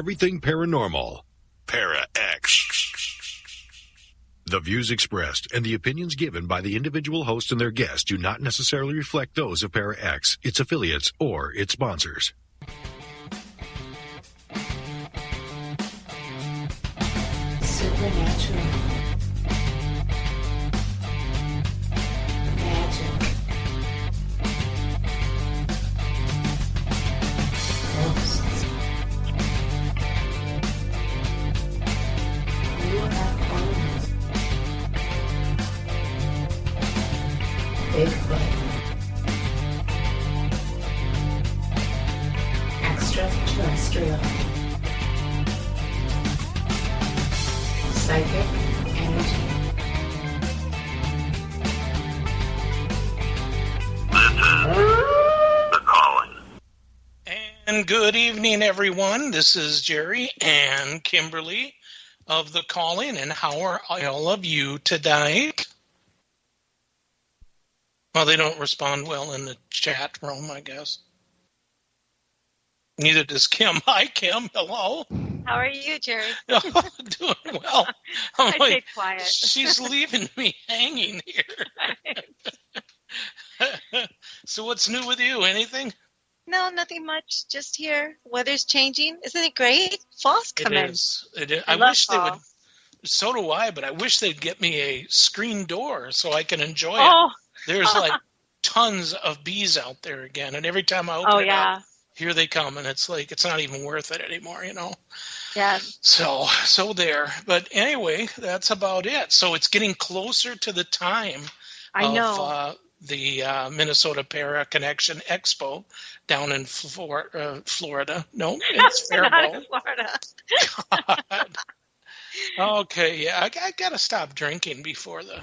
everything paranormal. Para-X. The views expressed and the opinions given by the individual host and their guests do not necessarily reflect those of Para-X, its affiliates, or its sponsors. Supernatural. Magic. Ghosts. UFOs. Bigfoot. Extraterrestrial. Psychic energy. The Calling. And good evening, everyone. This is Jerry and Kimberly of The Calling, and how are all of you tonight? Well, they don't respond well in the chat room, I guess. Neither does Kim. Hi, Kim. Hello. How are you, Jerry? Doing well. I'm I like, stayed quiet. she's leaving me hanging here. So what's new with you? Anything? No, nothing much. Just here. Weather's changing. Isn't it great? Fall's coming. It is. It is. I I love wish they fall. would. So do I, but I wish they'd get me a screen door so I can enjoy Oh, it. There's like tons of bees out there again, and every time I open oh it yeah. up, here they come, and it's like it's not even worth it anymore, you know. Yeah. So there. But anyway, that's about it. So it's getting closer to the time I know. the Minnesota Paraconnection Expo down in Florida. No, it's Not Faribault. in Florida. God. Okay, yeah, I got to stop drinking before the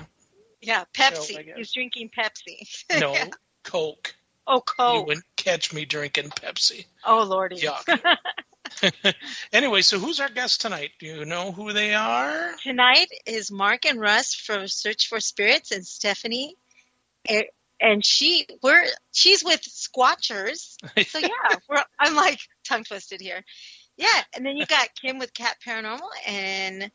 Yeah, show, Pepsi. I guess. He's drinking Pepsi. No, Yeah. Coke. Oh, You Coke. wouldn't catch me drinking Pepsi. Oh, Lordy. Yuck. Anyway, so who's our guest tonight? Do you know who they are? Tonight is Mark and Russ from Search for Spirits, and Stephanie, and she's with SquatchHERs. So yeah, I'm like tongue twisted here. Yeah, and then you got Kim with C.A.T Paranormal and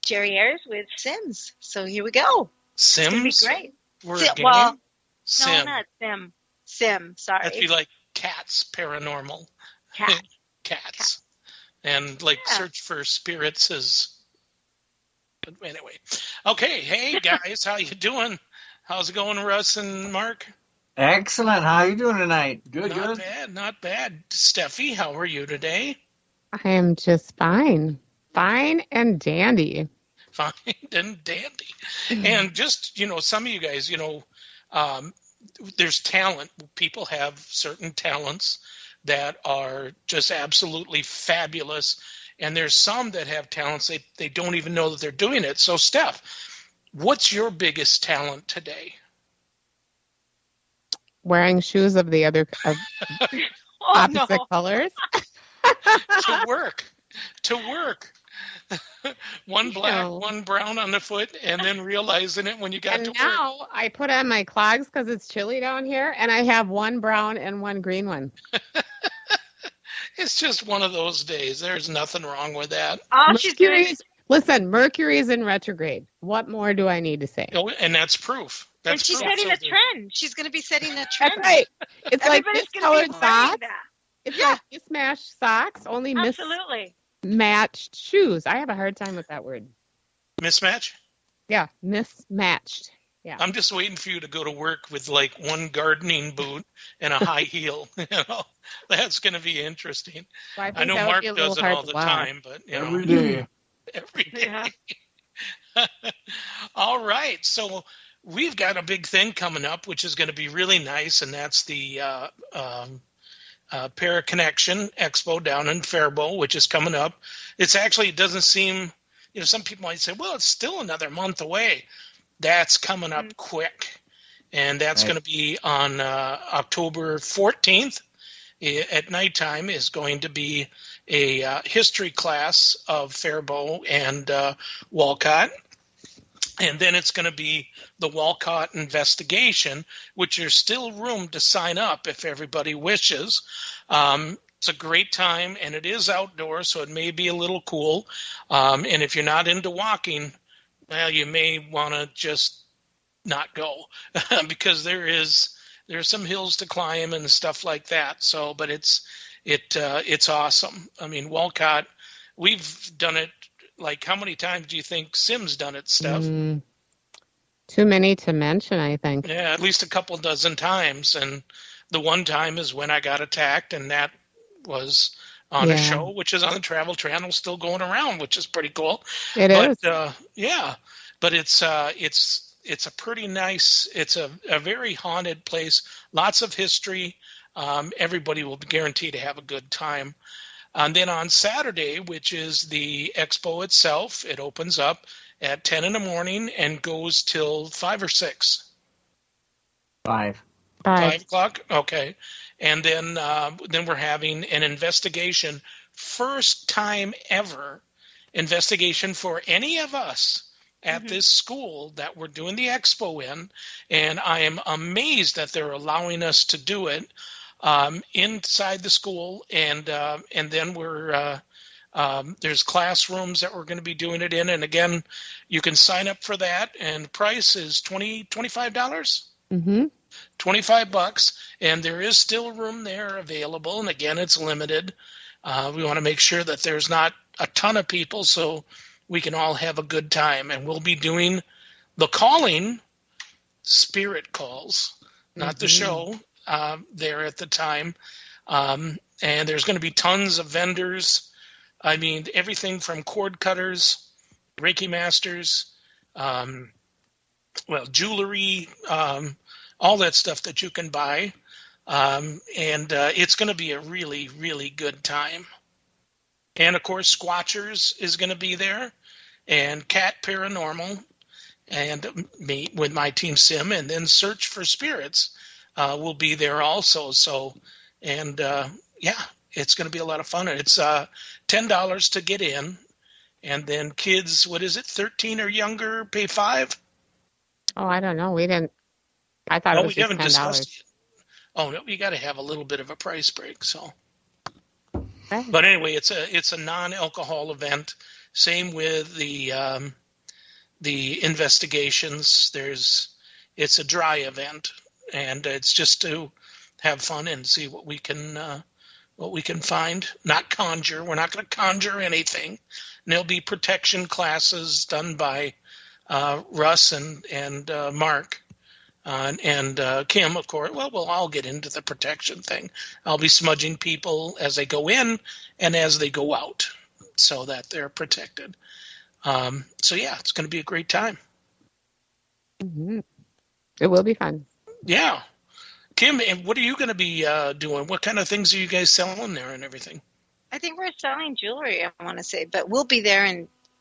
Jerry Ayers with Sims. So here we go. It's gonna be Sims? great. We're Si- a game? well, Sim. No, not Sim. Sim. Sorry. That'd be like Cats Paranormal. Cat. Cats. And like Yeah. Search for Spirits is... But anyway. Okay, hey guys, how you doing? How's it going, Russ and Mark? Excellent. How are you doing tonight? Good, Not good. bad, not bad. Steffi, how are you today? I am just fine. Fine and dandy. Fine and dandy. And just, some of you guys, there's talent. People have certain talents that are just absolutely fabulous. And there's some that have talents they don't even know that they're doing it. So, Steph, what's your biggest talent today? Wearing shoes of the other of Oh opposite no. colors. To work. One black, No. one brown on the foot, and then realizing it when you got And to work. now I put on my clogs because it's chilly down here, and I have one brown and one green one. It's just one of those days. There's nothing wrong with that. Oh, she's doing Listen, Mercury's in retrograde. What more do I need to say? Oh, and that's proof. and That's she's proof. setting So a there- trend. She's going to be setting a trend. That's right. It's like Everybody's this going to colored be wearing socks. that. It's Yeah. like mismatched socks, only Absolutely. mismatched shoes. I have a hard time with that word. Mismatch? Yeah, mismatched. Yeah. I'm just waiting for you to go to work with like one gardening boot and a high heel. That's going to be interesting. So I think know that would Mark be a little does it hard all to the wash. time, but Every day. every day. Yeah. All right, so we've got a big thing coming up, which is going to be really nice, and that's the Paraconnection Expo down in Faribault, which is coming up. It doesn't seem, some people might say, well, it's still another month away. That's coming up quick, and that's Right. going to be on October 14th at nighttime is going to be a history class of Faribault and Walcott. And then it's going to be the Walcott investigation, which there's still room to sign up if everybody wishes. It's a great time, and it is outdoors, so it may be a little cool. And if you're not into walking, well, you may want to just not go because there's some hills to climb and stuff like that. So, but it's awesome. I mean, Walcott, we've done it. Like, how many times do you think Sim's done it, Steph? Too many to mention, I think. Yeah, at least a couple dozen times. And the one time is when I got attacked, and that was on a show, which is on the Travel Channel, still going around, which is pretty cool. It is. Yeah, but it's a pretty nice. It's a very haunted place. Lots of history. Everybody will be guaranteed to have a good time. And then on Saturday, which is the expo itself, it opens up at 10 in the morning and goes till 5 or 6. 5. 5 o'clock? Okay. And then we're having an investigation, first time ever investigation for any of us at this school that we're doing the expo in. And I am amazed that they're allowing us to do it inside the school. And then we're there's classrooms that we're going to be doing it in. And again, you can sign up for that. And the price is $25. Mm-hmm. $25, and there is still room there available. And again, it's limited. We want to make sure that there's not a ton of people so we can all have a good time. And we'll be doing the calling, spirit calls, not the show, there at the time. And there's going to be tons of vendors. I mean, everything from cord cutters, Reiki masters, jewelry, all that stuff that you can buy. And it's going to be a really, really good time. And, of course, SquatchHERs is going to be there, and C.A.T Paranormal, and me with my team Sim, and then Search for Spirits will be there also. So, and, it's going to be a lot of fun. And it's $10 to get in. And then kids, 13 or younger, pay $5. Oh, I don't know. We didn't. I thought it was we just haven't $10. discussed it. Oh no, you got to have a little bit of a price break. So, Okay. but anyway, it's a non-alcohol event. Same with the investigations. It's a dry event, and it's just to have fun and see what we can find. Not conjure. We're not going to conjure anything. And there'll be protection classes done by Russ and Mark. And Kim, of course. Well, we'll all get into the protection thing. I'll be smudging people as they go in and as they go out so that they're protected. So, yeah, it's going to be a great time. Mm-hmm. It will be fun. Yeah. Kim, and what are you going to be doing? What kind of things are you guys selling there and everything? I think we're selling jewelry, I want to say, but we'll be there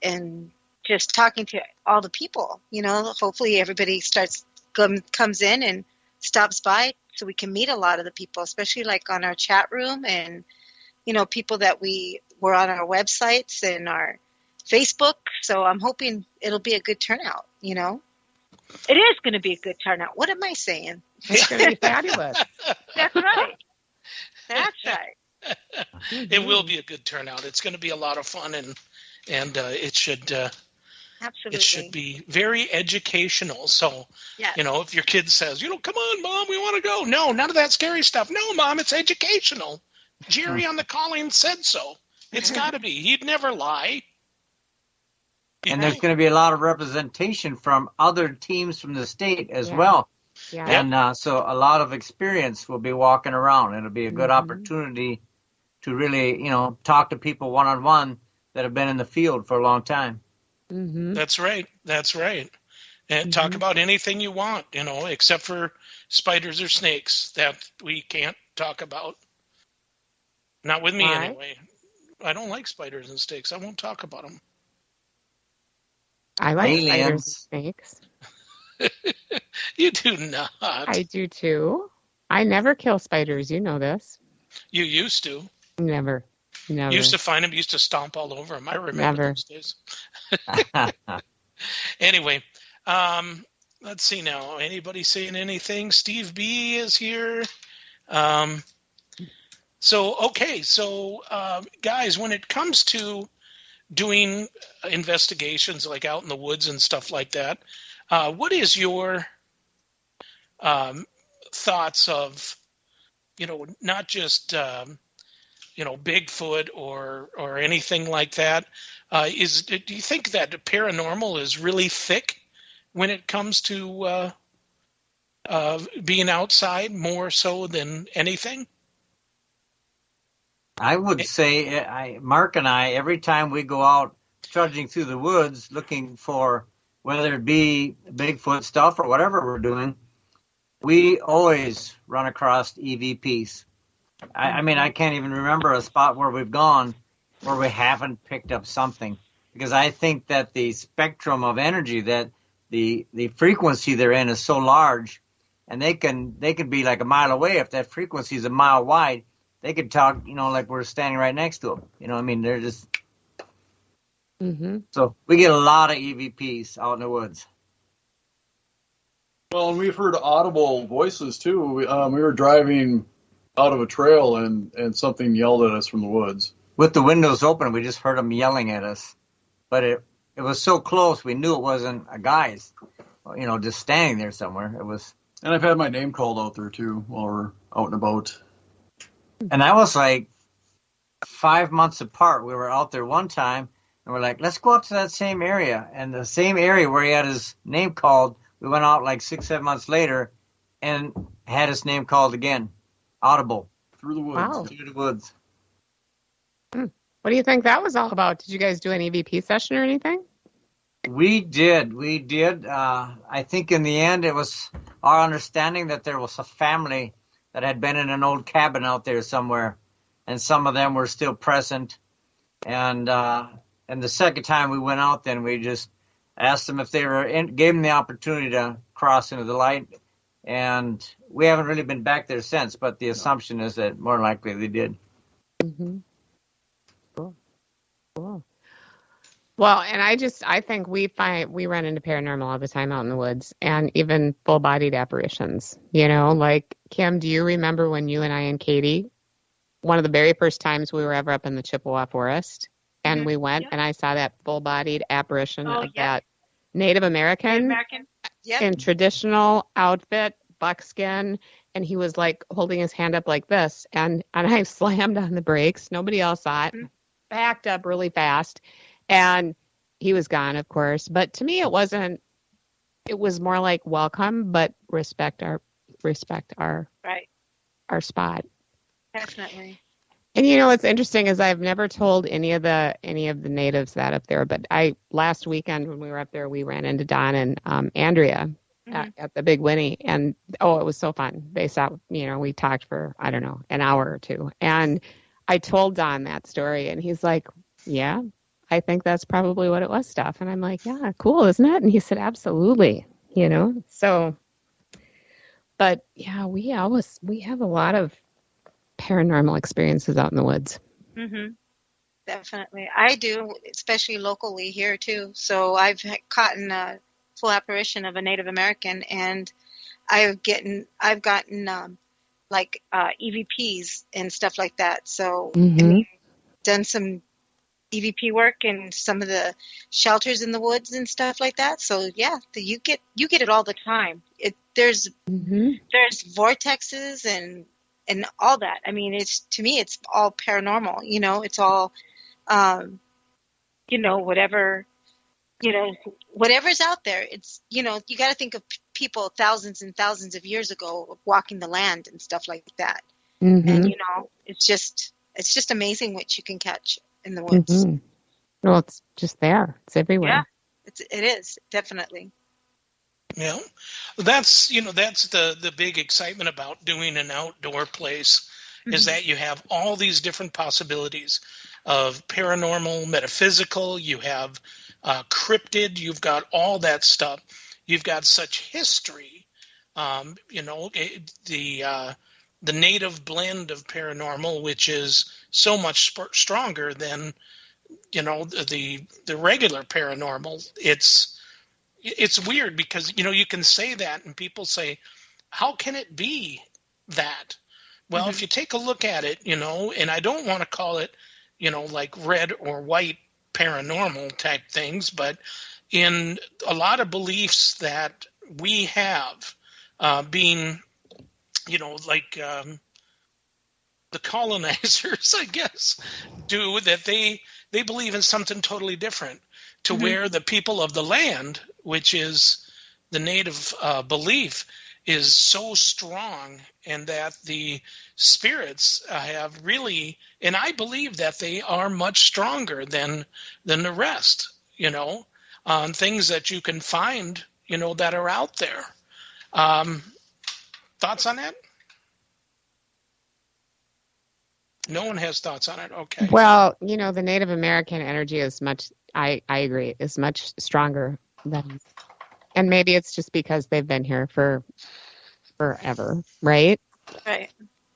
and just talking to all the people. You know, hopefully everybody comes in and stops by so we can meet a lot of the people, especially like on our chat room and, you know, people that we were on our websites and our Facebook. So I'm hoping it'll be a good turnout, you know. It is going to be a good turnout. What am I saying? It's going to be fabulous. That's right. That's right. It will be a good turnout. It's going to be a lot of fun, and it should Absolutely. It should be very educational. So, Yes. you know, if your kid says, come on, Mom, we want to go. No, none of that scary stuff. No, Mom, it's educational. Jerry on the calling said so. It's got to be. He'd never lie. And there's going to be a lot of representation from other teams from the state as well. Yeah. And so a lot of experience will be walking around. It'll be a good opportunity to really, you know, talk to people one-on-one that have been in the field for a long time. Mm-hmm. That's right. That's right. And talk about anything you want, you know, except for spiders or snakes that we can't talk about. Not with me, anyway. I don't like spiders and snakes. I won't talk about them. I like Aliens. spiders and snakes. You do not. I do too. I never kill spiders. You know this. You used to. Never. You used to find them. Used to stomp all over them. I remember those days. Anyway, let's see now. Anybody saying anything? Steve B is here. So guys, when it comes to doing investigations like out in the woods and stuff like that, what is your thoughts of, not just Bigfoot or anything like that? Do you think that the paranormal is really thick when it comes to being outside more so than anything? I would say, Mark and I, every time we go out trudging through the woods looking for whether it be Bigfoot stuff or whatever we're doing, we always run across EVPs. I mean, I can't even remember a spot where we've gone where we haven't picked up something, because I think that the spectrum of energy, that the frequency they're in is so large, and they can be like a mile away. If that frequency is a mile wide, they could talk, like we're standing right next to them. I mean, they're just. Mm-hmm. So we get a lot of EVPs out in the woods. Well, and we've heard audible voices too. We were driving out of a trail and something yelled at us from the woods. With the windows open, we just heard them yelling at us. But it was so close, we knew it wasn't a guy's, just standing there somewhere. It was. And I've had my name called out there too while we're out and about. And that was like 5 months apart. We were out there one time, and we're like, let's go up to that same area. And the same area where he had his name called, we went out like 6-7 months later and had his name called again. Audible. Through the woods. Wow. Through the woods. What do you think that was all about? Did you guys do an EVP session or anything? We did. I think in the end it was our understanding that there was a family that had been in an old cabin out there somewhere, and some of them were still present. And the second time we went out, then we just asked them if they were gave them the opportunity to cross into the light. And we haven't really been back there since, but the assumption is that more likely they did. Mm-hmm. Cool. Well, and I think we run into paranormal all the time out in the woods, and even full-bodied apparitions. Like, Kim, do you remember when you and I and Katie, one of the very first times we were ever up in the Chippewa Forest, and we went and I saw that full-bodied apparition of that Native American in traditional outfit, buckskin, and he was like holding his hand up like this, and I slammed on the brakes. Nobody else saw it. Backed up really fast, and he was gone, of course. But to me, it wasn't. It was more like welcome, but respect our spot. Definitely. And what's interesting is I've never told any of the natives that up there. But last weekend when we were up there, we ran into Don and Andrea at the Big Winnie, and it was so fun. They sat, we talked for I don't know an hour or two, and I told Don that story, and he's like, yeah, I think that's probably what it was, Steph. And I'm like, yeah, cool, isn't it? And he said, absolutely, So, but yeah, we have a lot of paranormal experiences out in the woods. Mm-hmm. Definitely. I do, especially locally here too. So I've caught a full apparition of a Native American, and I've gotten like EVPs and stuff like that. So done some EVP work in some of the shelters in the woods and stuff like that. So yeah, you get it all the time. There's vortexes and all that. I mean, to me it's all paranormal. It's all whatever's out there. It's you got to think of people thousands and thousands of years ago walking the land and stuff like that. And it's just amazing what you can catch in the woods. Well, it's just there. It's everywhere. Yeah, it is definitely. Yeah, that's the big excitement about doing an outdoor place is that you have all these different possibilities of paranormal, metaphysical. You have cryptid. You've got all that stuff. You've got such history. The native blend of paranormal, which is so much stronger than the regular paranormal. It's weird because you can say that and people say, how can it be that? Well, if you take a look at it, and I don't want to call it, like red or white paranormal type things, but in a lot of beliefs that we have, being, like the colonizers, I guess, do, that they believe in something totally different, to where the people of the land, which is the native belief, is so strong, and that the spirits have really, and I believe that they are much stronger than the rest, on things that you can find, that are out there. Thoughts on that? No one has thoughts on it. Okay. Well, the Native American energy is much, I agree, is much stronger than, and maybe it's just because they've been here for forever, right? Right.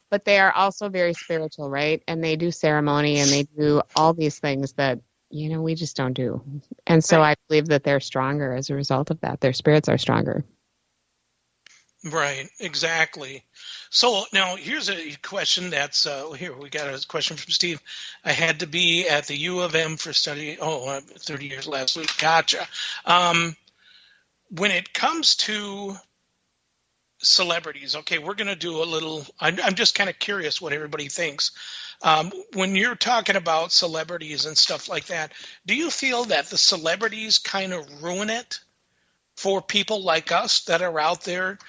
But they are also very spiritual, right? And they do ceremony and they do all these things that, we just don't do. And so I believe that they're stronger as a result of that. Their spirits are stronger. Right, exactly. So now here's a question that's, here we got a question from Steve. I had to be at the U of M for study, 30 years last week. Gotcha. When it comes to celebrities, okay, we're going to do a little, I'm just kind of curious what everybody thinks. When you're talking about celebrities and stuff like that, do you feel that the celebrities kind of ruin it for people like us that are out there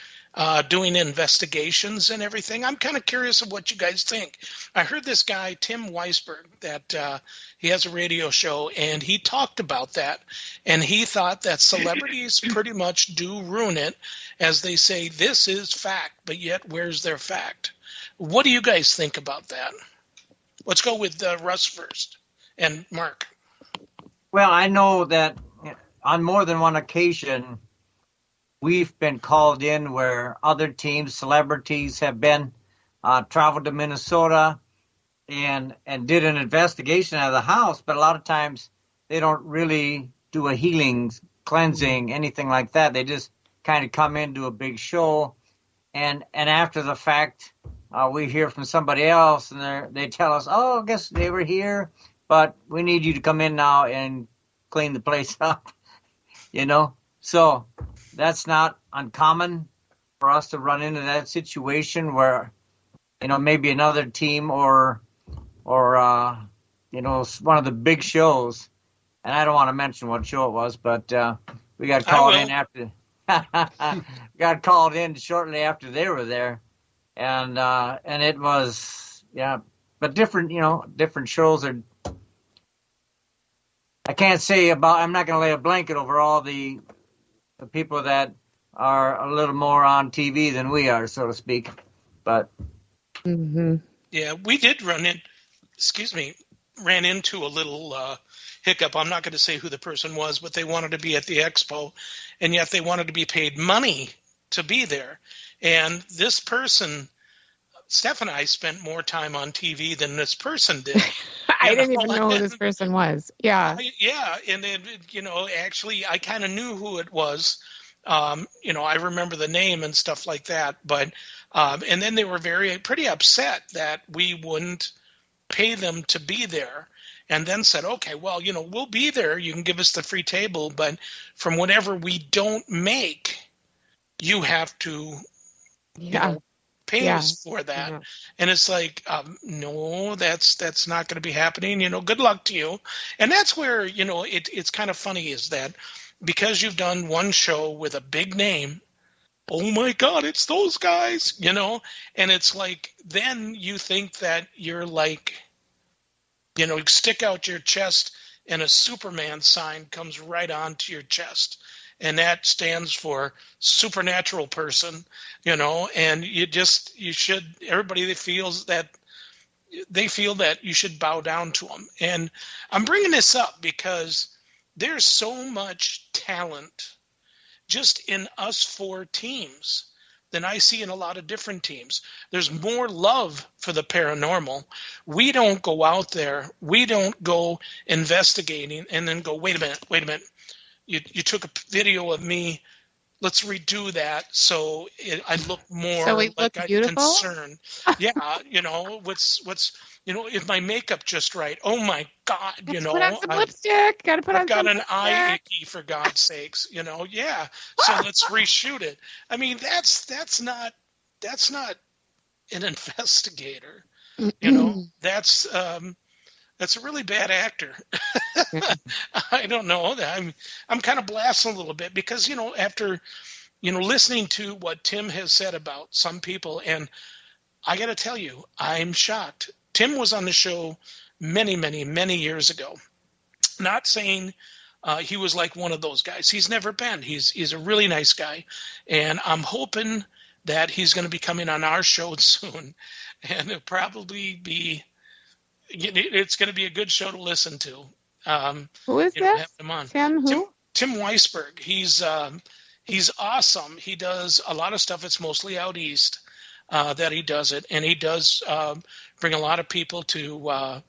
doing investigations and everything? I'm kind of curious of what you guys think. I heard this guy, Tim Weisberg, that he has a radio show, and he talked about that. And he thought that celebrities pretty much do ruin it, as they say, this is fact, but yet where's their fact? What do you guys think about that? Let's go with Russ first, and Mark. Well, I know that on more than one occasion, we've been called in where other teams, celebrities, have been traveled to Minnesota and did an investigation out of the house. But a lot of times they don't really do a healing, cleansing, anything like that. They just kind of come in, do a big show, and after the fact, we hear from somebody else, and they tell us, "Oh, I guess they were here, but we need you to come in now and clean the place up." So that's not uncommon for us to run into that situation where, maybe another team or one of the big shows, and I don't want to mention what show it was, but we got called in after. Got called in shortly after they were there, and it was, but different shows are. I can't say about. I'm not going to lay a blanket over all the people that are a little more on TV than we are, so to speak. But yeah, we did ran into a little hiccup. I'm not going to say who the person was, but they wanted to be at the Expo, and yet they wanted to be paid money to be there. And this person, Steph and I spent more time on TV than this person did. I didn't even know who this person was. Yeah. Yeah. And then, actually, I kind of knew who it was. I remember the name and stuff like that. But, and then they were pretty upset that we wouldn't pay them to be there. And then said, okay, well, we'll be there. You can give us the free table. But from whatever we don't make, you have to, pay us for that. Yeah. And it's like, no, that's not going to be happening. Good luck to you. And that's where, it's kind of funny is that because you've done one show with a big name, oh my God, it's those guys, and it's like, then you think that you're like, stick out your chest and a Superman sign comes right onto your chest. And that stands for supernatural person, and everybody that feels that they feel that you should bow down to them. And I'm bringing this up because there's so much talent just in us four teams than I see in a lot of different teams. There's more love for the paranormal. We don't go out there. We don't go investigating and then go, wait a minute. You took a video of me let's redo that so I look more So we like look I'm beautiful? concerned. Yeah, what's is my makeup just right? Oh my God, Let's put on some lipstick. Got to put I've on got some an eye lipstick. icky, for God's sakes, yeah. So let's reshoot it. I mean, that's not an investigator, That's a really bad actor. I don't know. I'm kind of blasting a little bit because after listening to what Tim has said about some people, and I got to tell you, I'm shocked. Tim was on the show many, many, many years ago. Not saying he was like one of those guys. He's never been. He's a really nice guy, and I'm hoping that he's going to be coming on our show soon, and it'll probably be. It's going to be a good show to listen to. Who is this? Have him on. Tim who? Tim Weisberg. He's awesome. He does a lot of stuff. It's mostly out east that he does it, and he does bring a lot of people to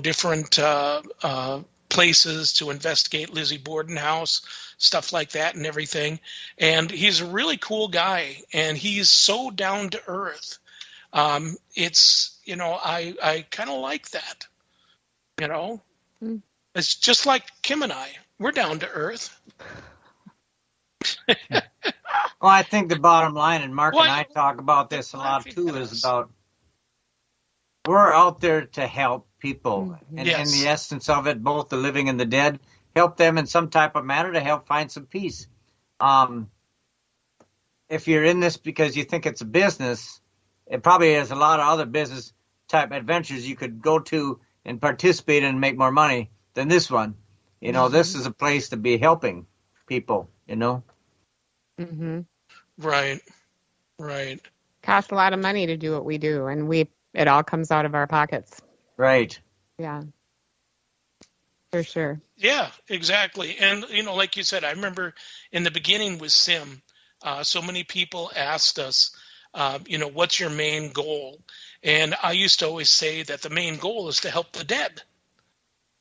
different places to investigate Lizzie Borden house, stuff like that and everything. And he's a really cool guy, and he's so down to earth. It's, I kind of like that, It's just like Kim and I. We're down to earth. Well, I think the bottom line, and Mark Well, and I talk about this a lot think too, that is is- about we're out there to help people. And Yes. in the essence of it, both the living and the dead, help them in some type of manner to help find some peace. If you're in this because you think it's a business, it probably has a lot of other business type adventures you could go to and participate in and make more money than this one. This is a place to be helping people, Mm-hmm. Right. Costs a lot of money to do what we do, and it all comes out of our pockets. Right. Yeah. For sure. Yeah, exactly. And, like you said, I remember in the beginning with Sim, so many people asked us, what's your main goal? And I used to always say that the main goal is to help the dead,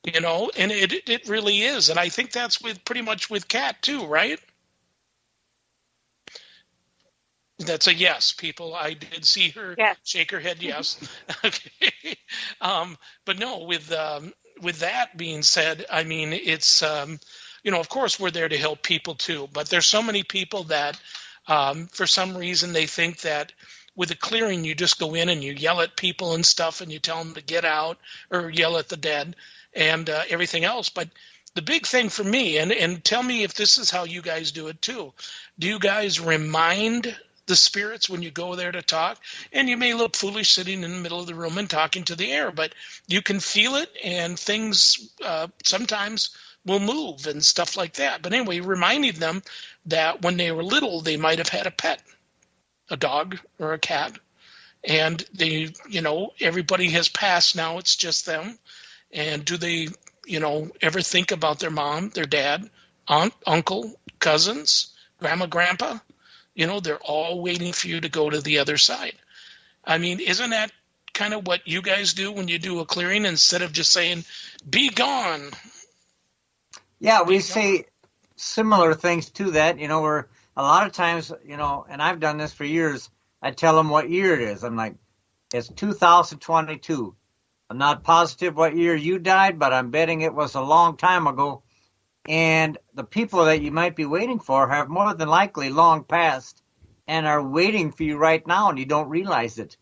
and it really is. And I think that's pretty much with C.A.T too, right? That's a yes, people. I did see her shake her head yes. Okay. But no, with that being said, I mean, it's, of course we're there to help people too, but there's so many people that for some reason they think that with a clearing you just go in and you yell at people and stuff and you tell them to get out or yell at the dead and everything else. But the big thing for me, and tell me if this is how you guys do it too, do you guys remind the spirits when you go there to talk? And you may look foolish sitting in the middle of the room and talking to the air, but you can feel it, and things sometimes will move and stuff like that. But anyway, reminding them that when they were little, they might have had a pet, a dog or a cat, and they, everybody has passed now. It's just them. And do they, ever think about their mom, their dad, aunt, uncle, cousins, grandma, grandpa? They're all waiting for you to go to the other side. I mean, isn't that kind of what you guys do when you do a clearing instead of just saying, be gone? Yeah, we say similar things to that. We're a lot of times, and I've done this for years, I tell them what year it is. I'm like, it's 2022. I'm not positive what year you died, but I'm betting it was a long time ago. And the people that you might be waiting for have more than likely long passed and are waiting for you right now, and you don't realize it.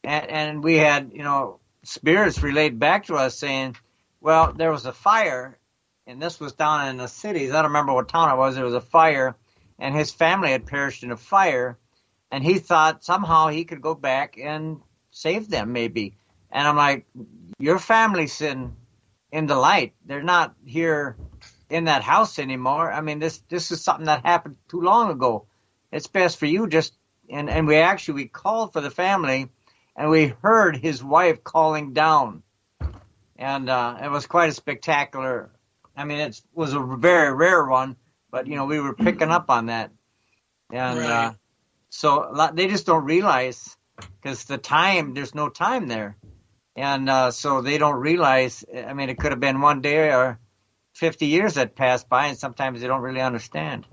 And we had, spirits relayed back to us saying, well, there was a fire, and this was down in the cities. I don't remember what town it was. There was a fire, and his family had perished in a fire, and he thought somehow he could go back and save them maybe. And I'm like, your family's in the light. They're not here in that house anymore. I mean, this is something that happened too long ago. It's best for you and we called for the family, and we heard his wife calling down, and it was quite a spectacular. I mean, it was a very rare one, but we were picking up on that, and Right. So they just don't realize because there's no time there, and so they don't realize. I mean, it could have been one day or 50 years that passed by, and sometimes they don't really understand.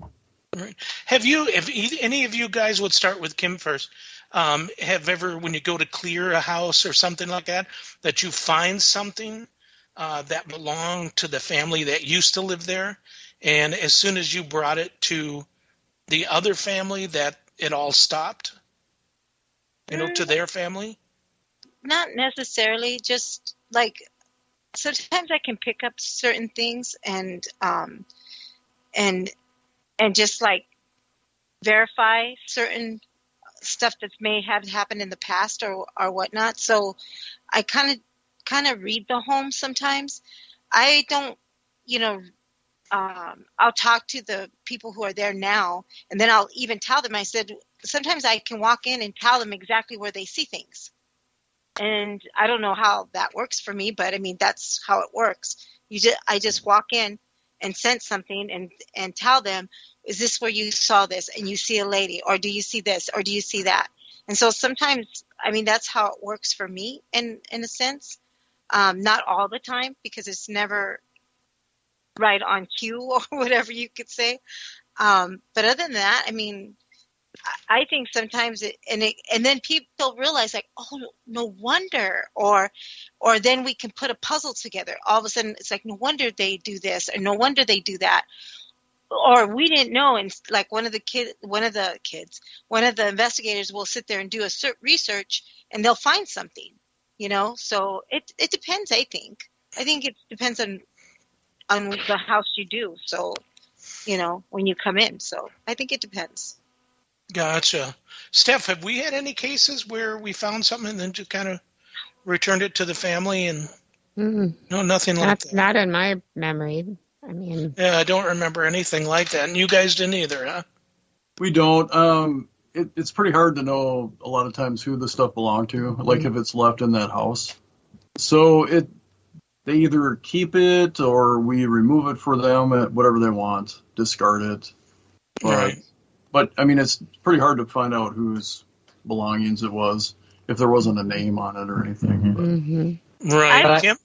Right. Have you, if any of you guys would start with Kim first, have ever, when you go to clear a house or something like that, that you find something that belonged to the family that used to live there, and as soon as you brought it to the other family, that it all stopped, to their family? Not necessarily, just like sometimes I can pick up certain things and just like verify certain stuff that may have happened in the past or whatnot. So I kind of read the home sometimes. I don't, I'll talk to the people who are there now, and then I'll even tell them. I said sometimes I can walk in and tell them exactly where they see things. And I don't know how that works for me, but I mean, that's how it works. I just walk in and sense something and tell them, is this where you saw this and you see a lady, or do you see this, or do you see that? And so sometimes, I mean, that's how it works for me in a sense. Not all the time, because it's never right on cue or whatever you could say. But other than that, I mean, I think sometimes and then people realize like, oh, no wonder, or then we can put a puzzle together. All of a sudden, it's like, no wonder they do this, or no wonder they do that, or we didn't know. And like one of the investigators will sit there and do a research, and they'll find something, So it depends. I think it depends on the house you do. So, when you come in. So I think it depends. Gotcha. Steph, have we had any cases where we found something and then just kind of returned it to the family and no, nothing like that? Not in my memory. I mean, yeah, I don't remember anything like that. And you guys didn't either, huh? We don't. It's pretty hard to know a lot of times who the stuff belonged to, like if it's left in that house. So they either keep it or we remove it for them at whatever they want, discard it. Right. But I mean, it's pretty hard to find out whose belongings it was if there wasn't a name on it or anything. Right. Kim?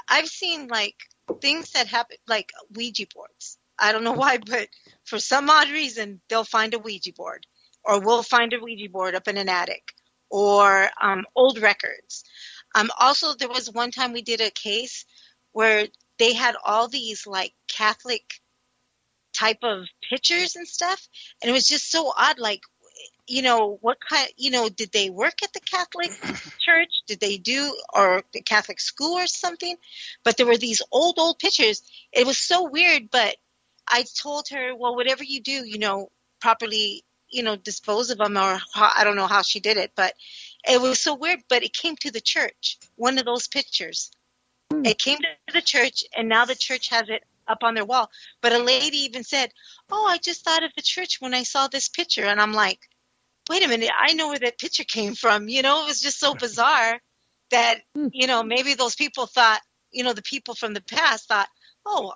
I've seen like things that happen, like Ouija boards. I don't know why, but for some odd reason, they'll find a Ouija board, or we'll find a Ouija board up in an attic, or old records. Also, there was one time we did a case where they had all these like Catholic type of pictures and stuff, and it was just so odd. Like, what kind? Did they work at the Catholic church? Did they do, or the Catholic school or something? But there were these old pictures. It was so weird. But I told her, well, whatever you do, properly, dispose of them, or I don't know how she did it, but it was so weird. But it came to the church. One of those pictures. It came to the church, and now the church has it up on their wall. But a lady even said, oh, I just thought of the church when I saw this picture. And I'm like, wait a minute, I know where that picture came from. It was just so bizarre that, maybe those people thought, the people from the past thought, oh,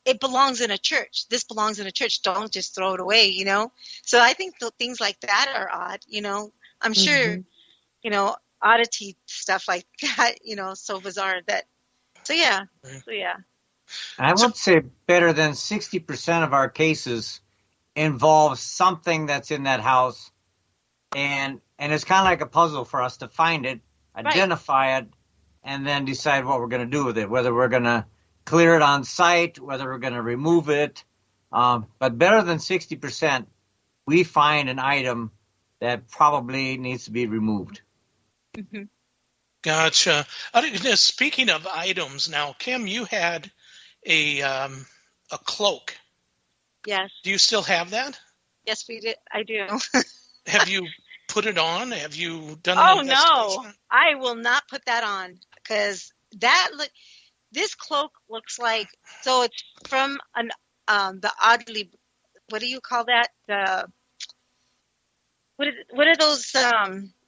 it belongs in a church. This belongs in a church. Don't just throw it away, So I think things like that are odd, I'm sure, oddity stuff like that, so bizarre that. So yeah. I would say better than 60% of our cases involve something that's in that house, and it's kind of like a puzzle for us to find it, identify it, and then decide what we're going to do with it, whether we're going to clear it on site, whether we're going to remove it. But better than 60%, we find an item that probably needs to be removed. Mm-hmm. Gotcha. Speaking of items, now, Kim, you had a cloak. Yes. Do you still have that? Yes, we did. I do. Have you put it on? Have you done? Oh no, I will not put that on, because this cloak looks like, so it's from the oddly, what do you call that? What are those?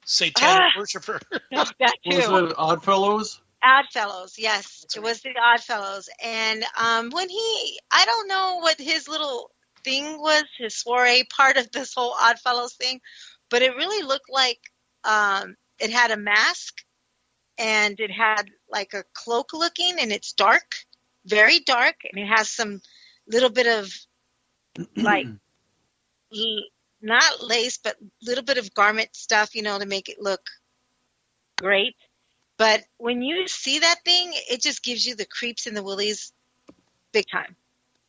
Satanic worshiper. No, that too. Was it Oddfellows? Oddfellows, yes. It was the Oddfellows. And when I don't know what his little thing was, his soiree part of this whole Oddfellows thing, but it really looked like it had a mask, and it had like a cloak looking, and it's dark, very dark, and it has some little bit of like not lace, but a little bit of garment stuff, to make it look great. But when you see that thing, it just gives you the creeps and the willies big time.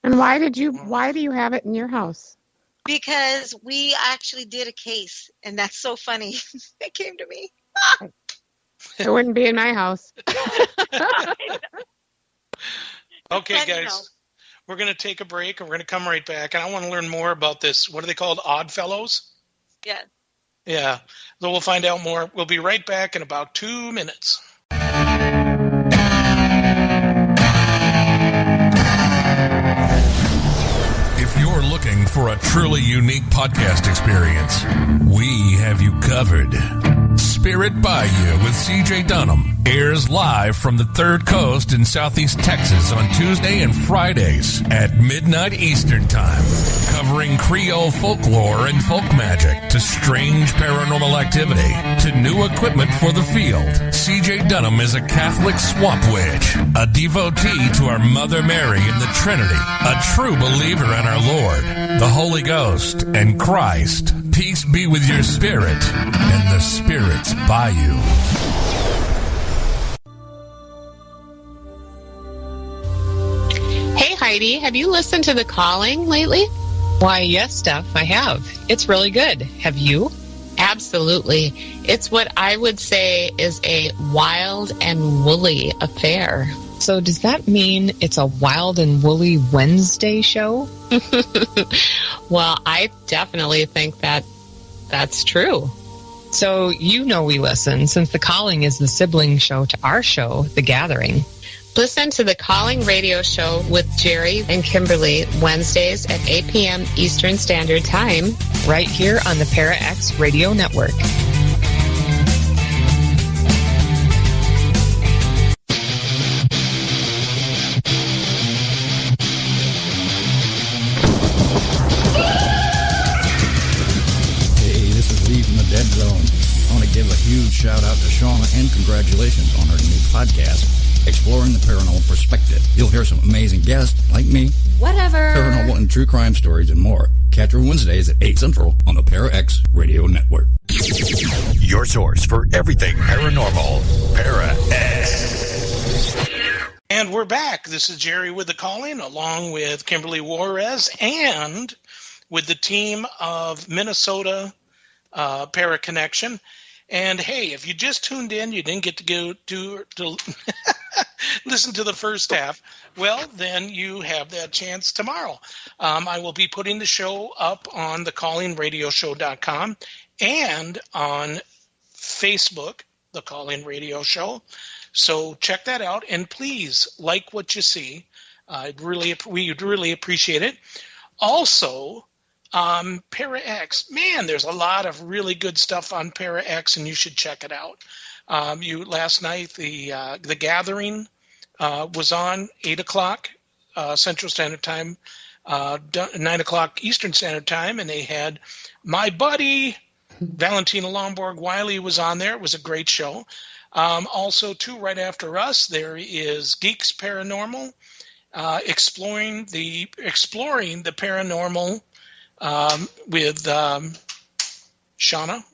And why do you have it in your house? Because we actually did a case, and that's so funny. It came to me. It wouldn't be in my house. Okay, guys, we're going to take a break, and we're going to come right back. And I want to learn more about this. What are they called? Odd Fellows? Yeah. Yeah. So we'll find out more. We'll be right back in about 2 minutes. If you're looking for a truly unique podcast experience, we have you covered. Spirit Bayou with C.J. Dunham airs live from the Third Coast in Southeast Texas on Tuesday and Fridays at midnight Eastern Time, covering Creole folklore and folk magic to strange paranormal activity to new equipment for the field. C.J. Dunham is a Catholic swamp witch, a devotee to our Mother Mary in the Trinity, a true believer in our Lord, the Holy Ghost, and Christ. Peace be with your spirit and the Spirit's Bayou. Hey, Heidi, have you listened to The Calling lately? Why, yes, Steph, I have. It's really good. Have you? Absolutely. It's what I would say is a wild and woolly affair. So does that mean it's a wild and woolly Wednesday show? Well, I definitely think that's true. So you know we listen, since The Calling is the sibling show to our show, The Gathering. Listen to The Calling radio show with Jerry and Kimberly Wednesdays at 8 p.m. Eastern Standard Time. Right here on the Para-X Radio Network. Dead Zone. I want to give a huge shout out to Shauna and congratulations on her new podcast, Exploring the Paranormal Perspective. You'll hear some amazing guests like me, paranormal and true crime stories, and more. Catch her Wednesdays at 8 Central on the Para-X Radio Network. Your source for everything paranormal, Para-X. And we're back. This is Jerry with The Calling, along with Kimberly Juarez and with the team of Minnesota Paraconnection. And hey, if you just tuned in, you didn't get to go to listen to the first half, well, then you have that chance tomorrow. I will be putting the show up on thecallingradioshow.com and on Facebook, The Calling Radio Show. So check that out, and please like what you see. We'd really appreciate it. Also, Para-X, man, there's a lot of really good stuff on Para-X, and you should check it out. Last night, the Gathering was on 8 o'clock Central Standard Time, 9 o'clock Eastern Standard Time, and they had my buddy Valentina Lomborg-Wiley was on there. It was a great show. Also, too, right after us, there is Geeks Paranormal, exploring the paranormal. With Shauna.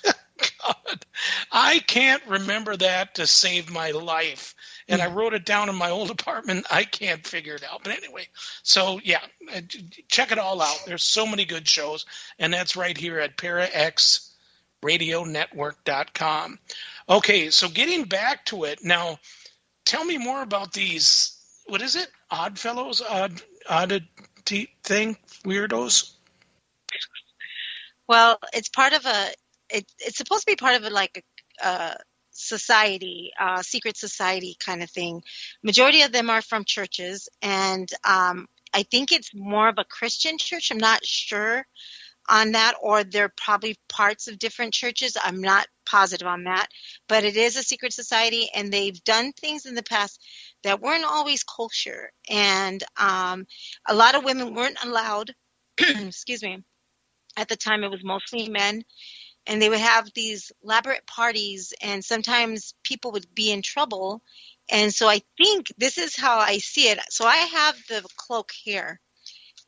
God, I can't remember that to save my life. And I wrote it down in my old apartment. I can't figure it out. But anyway, so yeah, check it all out. There's so many good shows. And that's right here at ParaXRadioNetwork.com. Okay, so getting back to it. Now, tell me more about these, what is it? Odd Fellows? Oddity thing? Weirdos? Well, it's part of it's supposed to be part of a society, secret society kind of thing. Majority of them are from churches, and I think it's more of a Christian church. I'm not sure on that, or they're probably parts of different churches. I'm not positive on that, but it is a secret society, and they've done things in the past that weren't always kosher, and a lot of women weren't allowed. Excuse me. At the time, it was mostly men, and they would have these elaborate parties, and sometimes people would be in trouble. And so I think this is how I see it. So I have the cloak here,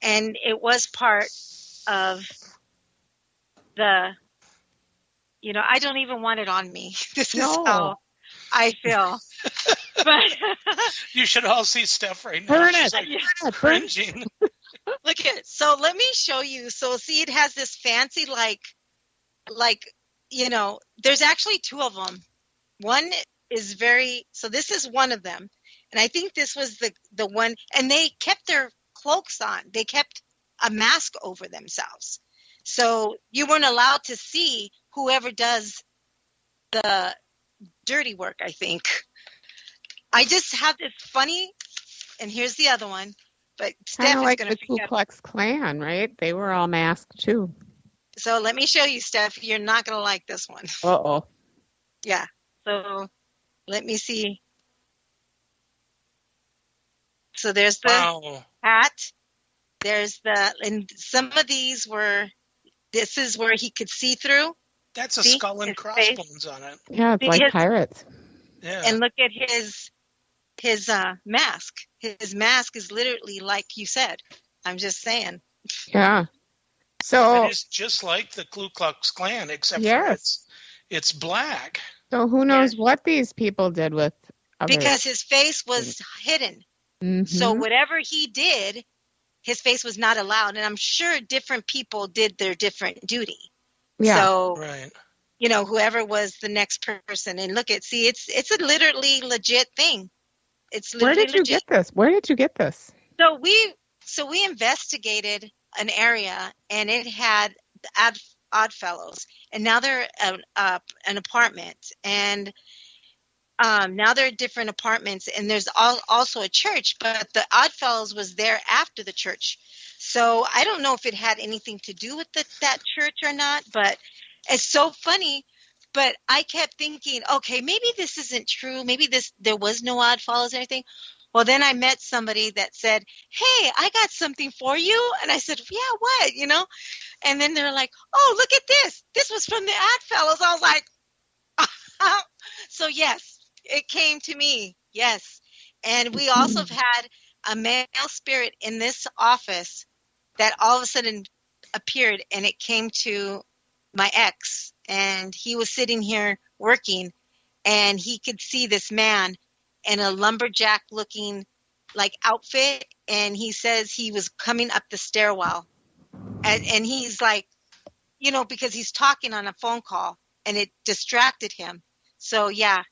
and it was part of the, I don't even want it on me. This is how I feel. But you should all see Steph right now. Burn She's it. like cringing. Look at it. So let me show you. So see, it has this fancy, there's actually two of them. One is so this is one of them. And I think this was the one, and they kept their cloaks on. They kept a mask over themselves. So you weren't allowed to see whoever does the dirty work, I think. I just have this funny, and here's the other one. But Steph Kind of is like going the to Ku Klux Klan, right? They were all masked too. So let me show you, Steph. You're not going to like this one. Uh-oh. Yeah. So let me see. So there's the hat. There's and some of these this is where he could see through. That's a skull and crossbones on it. Yeah, it's like pirates. Yeah. And look at his mask. His mask is literally like you said. I'm just saying. Yeah. So it is just like the Ku Klux Klan, except for it's black. So who knows what these people did with because his face was hidden. Mm-hmm. So whatever he did, his face was not allowed. And I'm sure different people did their different duty. Yeah. So, whoever was the next person. And look it's a literally legit thing. It's literally Where did you get this? Where did you get this? So we investigated an area, and it had the Oddfellows, and now they're an apartment, and now they're different apartments, and there's also a church, but the Oddfellows was there after the church. So I don't know if it had anything to do with that church or not, but it's so funny. But I kept thinking, okay, maybe this isn't true. Maybe there was no Oddfellows or anything. Well, then I met somebody that said, hey, I got something for you. And I said, yeah, what? And then they're like, oh, look at this. This was from the Oddfellows. I was like, so yes, it came to me. Yes. And we also have had a male spirit in this office that all of a sudden appeared, and it came to my ex, and he was sitting here working, and he could see this man in a lumberjack looking outfit, and he says he was coming up the stairwell, and he's like, because he's talking on a phone call, and it distracted him. So yeah,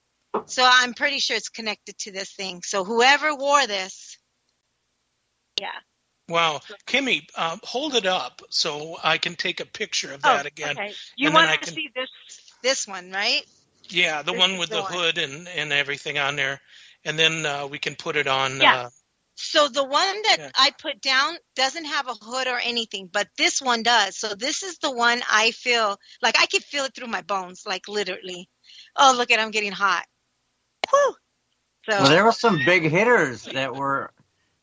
so I'm pretty sure it's connected to this thing. So whoever wore this, yeah. Wow. Kimmy, hold it up so I can take a picture of that again. Okay. You want to see this one, right? Yeah, the one with the hood and everything on there. And then we can put it on. Yeah. So the one that I put down doesn't have a hood or anything, but this one does. So this is the one I feel like I could feel it through my bones, like literally. Oh, look at I'm getting hot. Whew. So well, there were some big hitters that were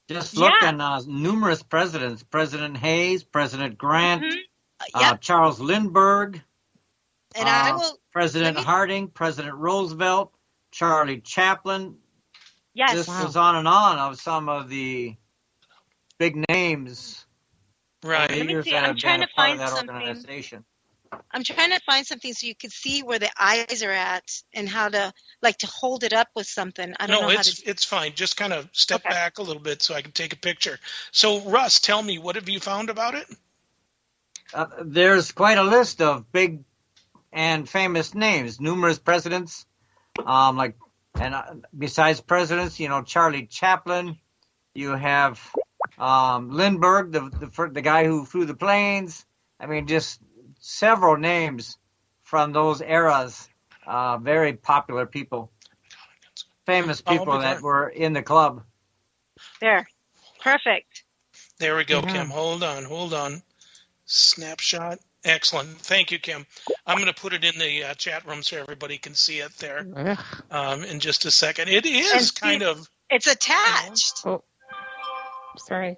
just looking. Numerous presidents: President Hayes, President Grant, Charles Lindbergh, and President Harding, President Roosevelt, Charlie Chaplin. Yes, this goes on and on of some of the big names. Right. Let me see. I'm trying to find something. I'm trying to find something so you could see where the eyes are at and how to to hold it up with something. I don't know how to. It's fine. Just kind of step back a little bit so I can take a picture. So Russ, tell me, what have you found about it? There's quite a list of big and famous names. Numerous presidents, besides presidents, Charlie Chaplin. You have Lindbergh, the guy who flew the planes. I mean, just several names from those eras. Very popular people, famous people that were in the club. There, perfect. There we go, Kim. Hold on. Snapshot. Excellent. Thank you, Kim. I'm going to put it in the chat room so everybody can see it there in just a second. It is It's attached. Oh, sorry.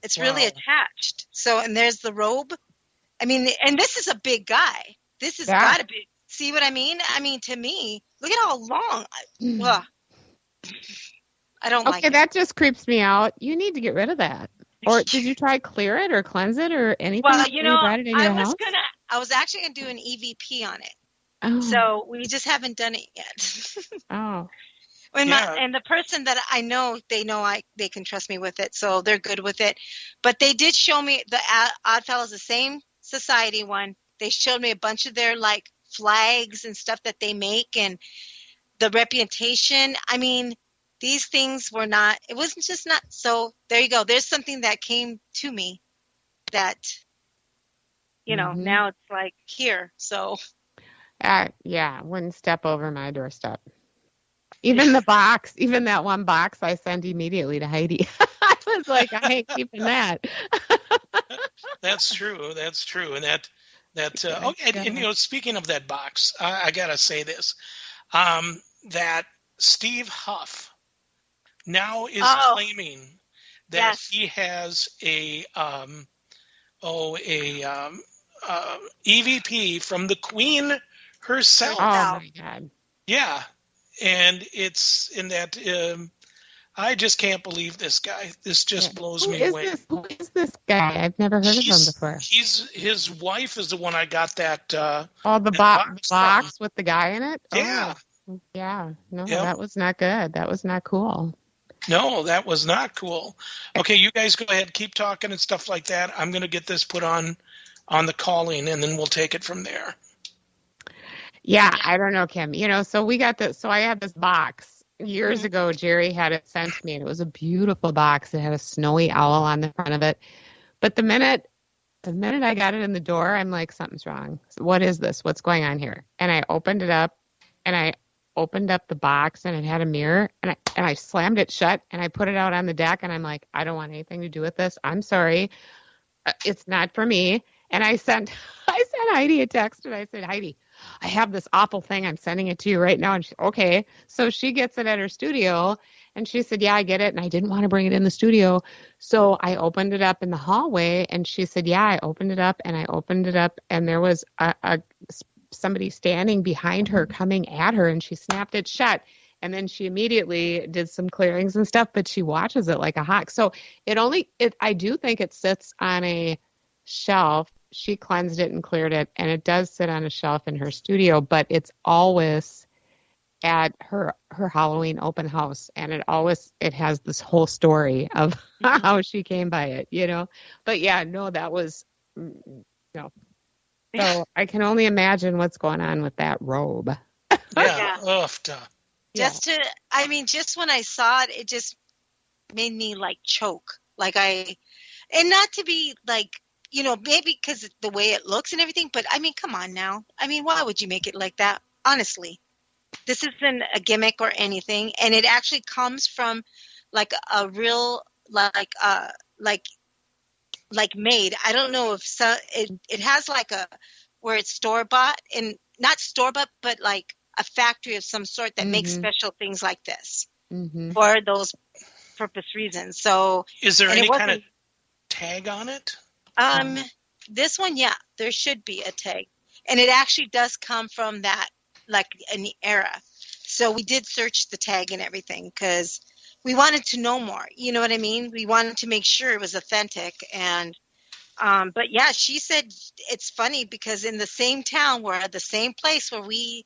It's really attached. So, and there's the robe. I mean, and this is a big guy. This has got to be. See what I mean? I mean, to me, look at how long. I don't like it. Okay, that just creeps me out. You need to get rid of that. Or did you try clear it or cleanse it or anything? Well, before you brought it in your house? I was actually gonna do an EVP on it. Oh. So we just haven't done it yet. Oh. And the person that I know, they can trust me with it, so they're good with it. But they did show me the Oddfellows, the same society one. They showed me a bunch of their like flags and stuff that they make and the reputation. I mean, these things were not. It wasn't just not. So there you go. There's something that came to me that, now it's like here. So. Yeah, wouldn't step over my doorstep. Even the box, even that one box I sent immediately to Heidi. I was like, I ain't keeping that. That's true. That's true. And and speaking of that box, I got to say this, that Steve Huff now is claiming that he has a EVP from the Queen herself. Oh my God. Yeah. And it's in that, I just can't believe this guy. This just blows me away. Who is this guy? I've never heard of him before. His wife is the one I got that. The box with the guy in it? Yeah. Oh, yeah. No, that was not good. That was not cool. No, that was not cool. Okay, you guys go ahead, keep talking and stuff like that. I'm going to get this put on the calling, and then we'll take it from there. Yeah, I don't know, Kim. So we got this. So I had this box years ago. Jerry had it sent to me, and it was a beautiful box. It had a snowy owl on the front of it. But the minute I got it in the door, I'm like, something's wrong. What is this? What's going on here? And I opened it up, and I opened up the box, and it had a mirror, and I slammed it shut, and I put it out on the deck, and I'm like, I don't want anything to do with this. I'm sorry. It's not for me. And I sent Heidi a text, and I said, Heidi, I have this awful thing. I'm sending it to you right now. And she, okay. So she gets it at her studio, and she said, yeah, I get it. And I didn't want to bring it in the studio. So I opened it up in the hallway, and she said, yeah, I opened it up, and there was somebody standing behind her coming at her, and she snapped it shut. And then she immediately did some clearings and stuff, but she watches it like a hawk. So I do think it sits on a shelf. She cleansed it and cleared it, and it does sit on a shelf in her studio, but it's always at her Halloween open house, and it has this whole story of how she came by it, But yeah, no, that was no. So I can only imagine what's going on with that robe. Yeah. Just when I saw it, it just made me like choke, and not to be like, maybe because the way it looks and everything, but I mean, come on now. I mean, why would you make it like that? Honestly, this isn't a gimmick or anything. And it actually comes from like a real, like made. I don't know if it has like where it's store-bought, and not store-bought, but like a factory of some sort that makes special things like this for those purpose reasons. So is there any kind of tag on it? This one, yeah, there should be a tag, and it actually does come from that, like an era. So we did search the tag and everything because we wanted to know more. You know what I mean? We wanted to make sure it was authentic. And, but yeah, she said it's funny because in the same town the same place where we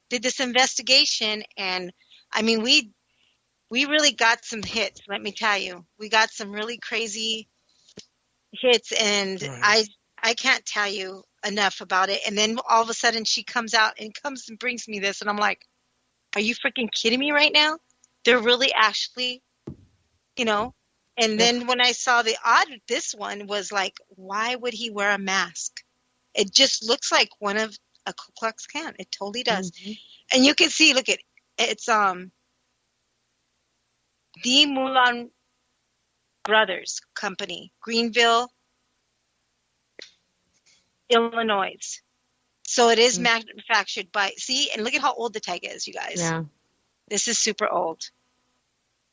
did this investigation, and I mean, we really got some hits. Let me tell you, we got some really crazy hits, and right. I can't tell you enough about it. And then all of a sudden she comes and brings me this, and I'm like, are you freaking kidding me right now? They're really actually, and then when I saw this one was like, why would he wear a mask? It just looks like one of a Ku Klux Klan. It totally does. And you can see, look at it's the Mulan Brothers Company, Greenville, Illinois. So it is manufactured by, and look at how old the tag is, you guys. Yeah. This is super old.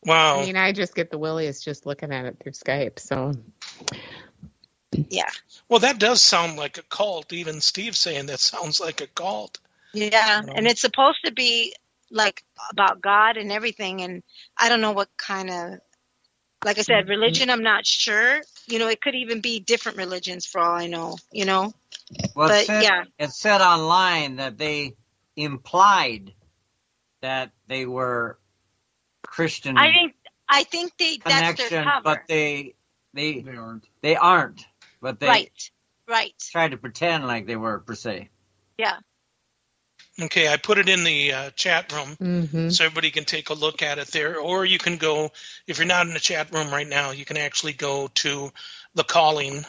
Wow. I mean, I just get the willies just looking at it through Skype, so. Yeah. Well, that does sound like a cult. Even Steve saying that sounds like a cult. Yeah, and it's supposed to be like about God and everything, and I don't know what kind of Like I said, religion, I'm not sure. It could even be different religions for all I know, Well, But, yeah. it said online that they implied that they were Christian I think that's their connection, cover. but they aren't. They aren't. But they Right. tried to pretend like they were, per se. Yeah. Okay, I put it in the chat room Mm-hmm. so everybody can take a look at it there. Or you can go, if you're not in the chat room right now, you can actually go to the Calling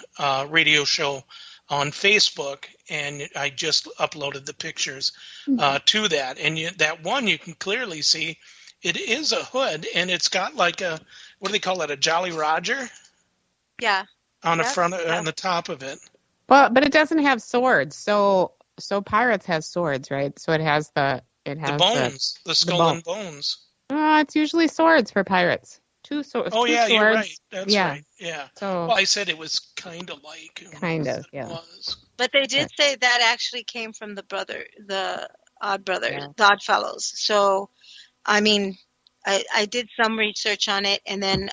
radio show on Facebook, and I just uploaded the pictures to that. And that one you can clearly see it is a hood, and it's got like a, what do they call it, a Jolly Roger? Yeah. On the front, on the top of it. Well, but it doesn't have swords. So pirates has swords, right? So it has the bones, the skull and bones. It's usually swords for pirates. Two swords. Oh, yeah, swords. you're right. That's right. Yeah. So, well, I said it was kind of like. Kind of, yeah. Was. But they did say that actually came from the Odd Brothers, the Odd Fellows. So, I mean, I did some research on it, and then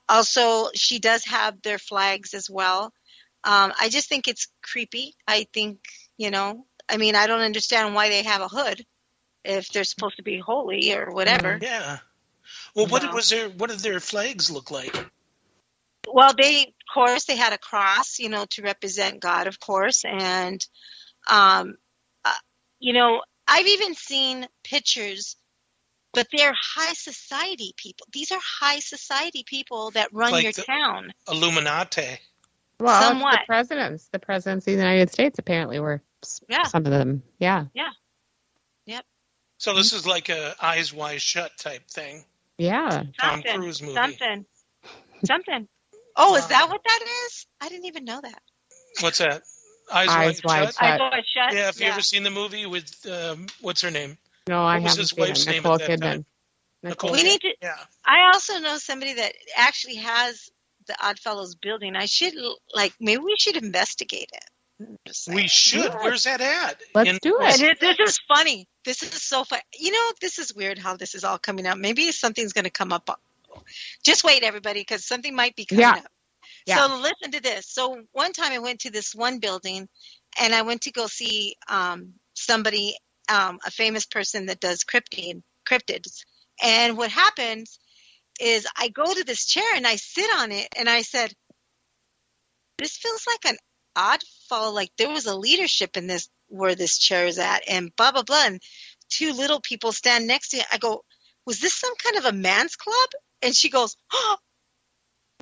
also she does have their flags as well. I just think it's creepy. I think, I mean, I don't understand why they have a hood if they're supposed to be holy or whatever. Yeah. Well, what did their flags look like? Well, of course, they had a cross, to represent God, of course. And, I've even seen pictures, but they're high society people. These are high society people that run like your town. Illuminati. Well, somewhat. The presidents of the United States apparently were some of them. Yeah. Yeah. Yep. So this is like a Eyes Wide Shut type thing. Yeah. Tom Cruise movie. Something. Oh, is that what that is? I didn't even know that. What's that? Eyes Wide Shut? Eyes Wide Shut. Yeah, have you ever seen the movie with, what's her name? No, I haven't. What was his wife's name at that time? Nicole. We need to. Yeah. I also know somebody that actually has the Oddfellows building. Maybe we should investigate it. We should. Yeah. Where's that at? Let's do it. And this is funny. This is so fun. This is weird how this is all coming up. Maybe something's going to come up. Just wait, everybody, because something might be coming up. Yeah. So listen to this. So one time I went to this one building, and I went to go see somebody, a famous person that does cryptids. And what happens is I go to this chair and I sit on it, and I said, this feels like an odd fellow. Like there was a leadership in this, where this chair is at, and blah, blah, blah. And two little people stand next to it. I go, was this some kind of a man's club? And she goes, oh,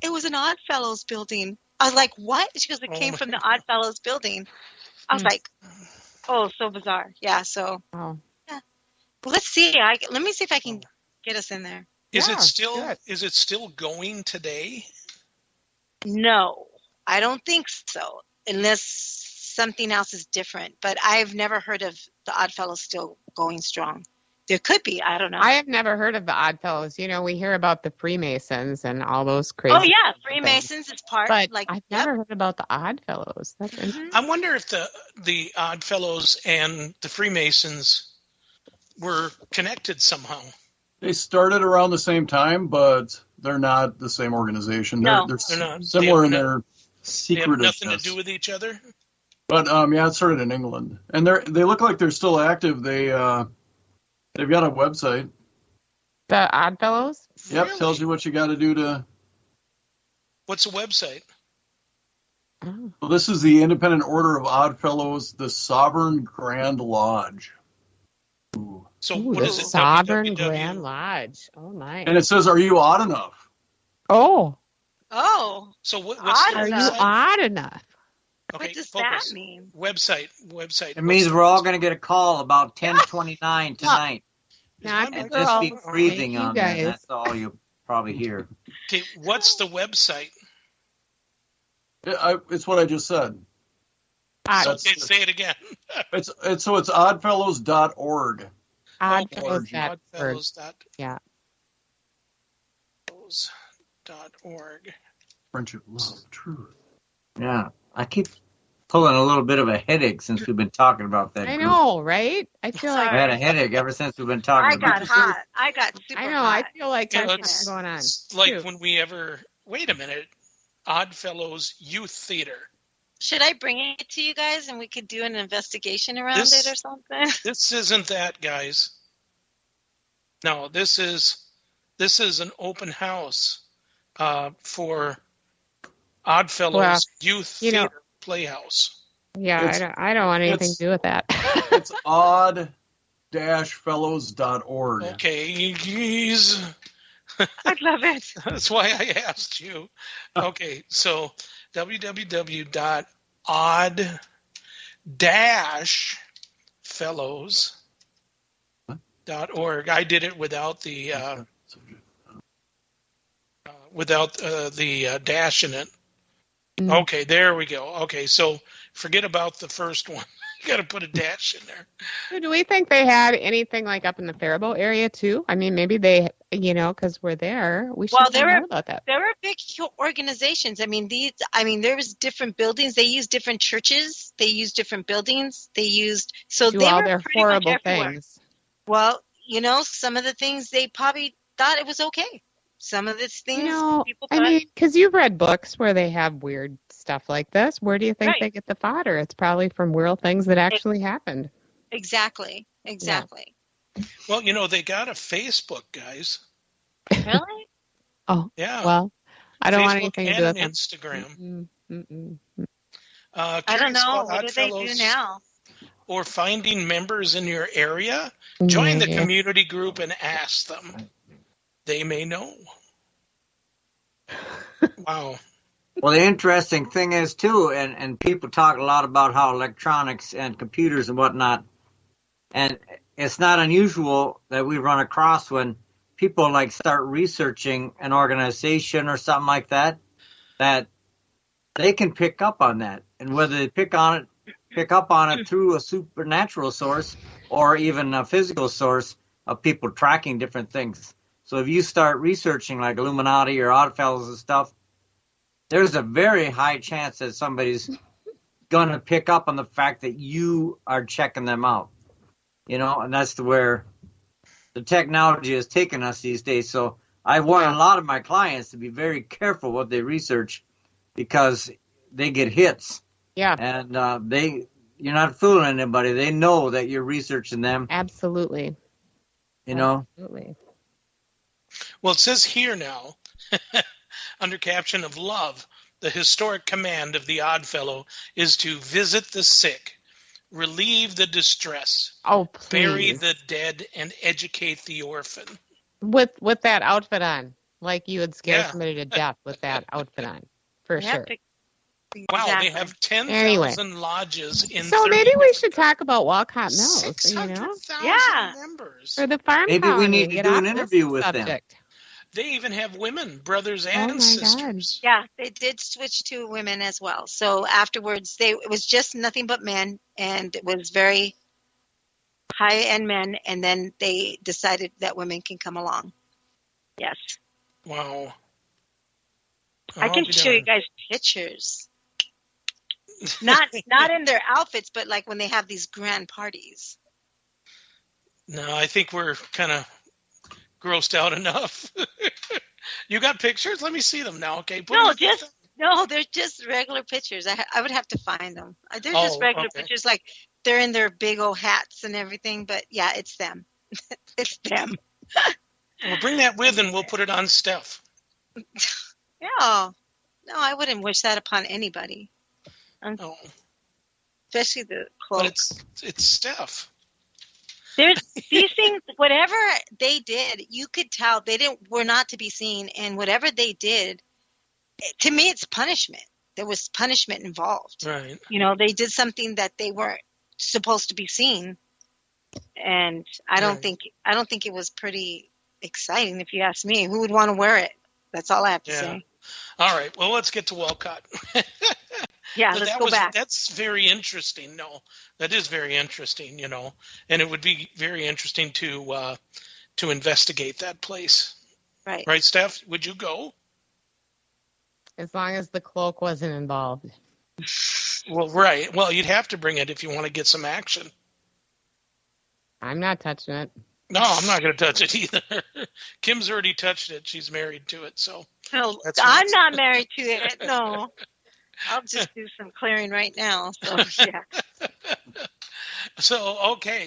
it was an Odd Fellows building. I was like, what? She goes, it came from the Odd Fellows building. I was like, oh, so bizarre. Yeah, so. Oh. Yeah. Well, let's see. Let me see if I can get us in there. Is it still going today? No, I don't think so, unless something else is different. But I've never heard of the Odd Fellows still going strong. There could be. I don't know. I have never heard of the Odd Fellows. We hear about the Freemasons and all those crazy. Oh yeah, Freemasons is part. But I've never heard about the Odd Fellows. That's interesting. I wonder if the Odd Fellows and the Freemasons were connected somehow. They started around the same time, but they're not the same organization. No, they're not. similar in their They have secretiveness. nothing to do with each other. But it started in England, and they look like they're still active. They've got a website. The Odd Fellows? Yep, Really? tells you what you got to do to. What's the website? Oh. Well, this is the Independent Order of Odd Fellows, the Sovereign Grand Lodge. Ooh. So Ooh, what the is it? Sovereign www? Grand Lodge. Oh, my. And it says, "Are you odd enough?" Oh. Oh. So what's Odd the Are you enough. website? odd enough? Okay, What does focus. that mean? Website. It means we're all going to get a call about 10:29 tonight. Now, Is I my think And we're just all- keep breathing Thank you, on that. guys. That's all you'll probably hear. Okay, what's the website? It's what I just said. Odd, Okay, say it again. It's oddfellows.org. oddfellows.org. Oddfellows.org. Yeah. Friendship, love, truth. Yeah, I keep pulling a little bit of a headache since we've been talking about that. I group. know, right? I feel like I had a headache ever since we've been talking I about got it. hot. I got super I know. hot. I feel like You know, there's it's something going on. it's like Shoot. when we ever wait a minute, Oddfellows Youth Theater. Should I bring it to you guys and we could do an investigation around This- it or something? This isn't that, guys. No, this is an open house for Oddfellows Well, Youth you know- Theater Playhouse. Yeah, It's- I don't want anything to do with that. It's odd-fellows.org. Okay, geez. I love it. That's why I asked you. Okay, so www.odd-fellows.org. I did it without the dash in it. Mm. Okay, there we go. Okay, so forget about the first one. You got to put a dash in there. So do we think they had anything like up in the Faribault area too? I mean, maybe they, because we're there, we should Well, there know were- about that. There were big organizations. I mean, there was different buildings. They used different churches. They used different buildings. They used Do they all were their pretty much horrible everywhere. things. Well, some of the things they probably thought it was okay. Some of the things people I thought. mean, because you've read books where they have weird stuff like this. Where do you think Right. they get the fodder? It's probably from real things that actually happened. Exactly. Well, they got a Facebook, guys. Really? Oh, Yeah. well, I don't want Facebook anything to do and with them. Instagram. Mm-mm. I don't Curious know. about What do they do Oddfellows now? Or finding members in your area? Join the Yeah. community group and ask them. They may know. Wow. Well, the interesting thing is, too, and people talk a lot about how electronics and computers and whatnot, and it's not unusual that we run across when people like start researching an organization or something like that they can pick up on that. And whether they pick up on it through a supernatural source or even a physical source of people tracking different things. So if you start researching like Illuminati or Oddfellows and stuff, there's a very high chance that somebody's going to pick up on the fact that you are checking them out. And that's where the technology has taken us these days. So I warn a lot of my clients to be very careful what they research because they get hits. Yeah. And you're not fooling anybody. They know that you're researching them. Absolutely. Absolutely. Well, it says here now, under caption of love, the historic command of the Oddfellow is to visit the sick, relieve the distress, Oh, please. bury the dead, and educate the orphan. With that outfit on, like you would scare Yeah. somebody to death with that outfit on, for sure. Wow, Exactly. they have 10,000 Anyway. lodges in So 30 maybe we should talk about Walcott Mills, 600,000 Yeah. members. or the farm Maybe we colony, need to get do off an this interview with them. subject. They even have women, brothers Oh and my God. sisters. Yeah, they did switch to women as well. So afterwards, it was just nothing but men, and it was very high-end men. And then they decided that women can come along. Yes, Wow. I can I'll be show you darned. guys pictures. Not in their outfits, but like when they have these grand parties. No, I think we're kind of grossed out enough. You got pictures? Let me see them now. Okay. Put them up. No, they're just regular pictures. I would have to find them. They're just regular okay. pictures, like they're in their big old hats and everything. But yeah, it's them. It's them. Well, bring that with and we'll put it on Steph. Yeah. No, I wouldn't wish that upon anybody. No, Especially the but cloaks. it's Steph. There's these things. Whatever they did, you could tell were not to be seen, and whatever they did, to me, it's punishment. There was punishment involved. Right. They did something that they weren't supposed to be seen, and I don't think it was pretty exciting. If you ask me, who would want to wear it? That's all I have to Yeah. say. All right. Well, let's get to Walcott. Yeah, But let's go back. That's very interesting. No, that is very interesting, and it would be very interesting to investigate that place. Right. Right, Steph? Would you go? As long as the cloak wasn't involved. Well, right. Well, you'd have to bring it if you want to get some action. I'm not touching it. No, I'm not going to touch it either. Kim's already touched it. She's married to it, so. No, That's I'm right. not married to it. No. I'll just do some clearing right now. So, yeah.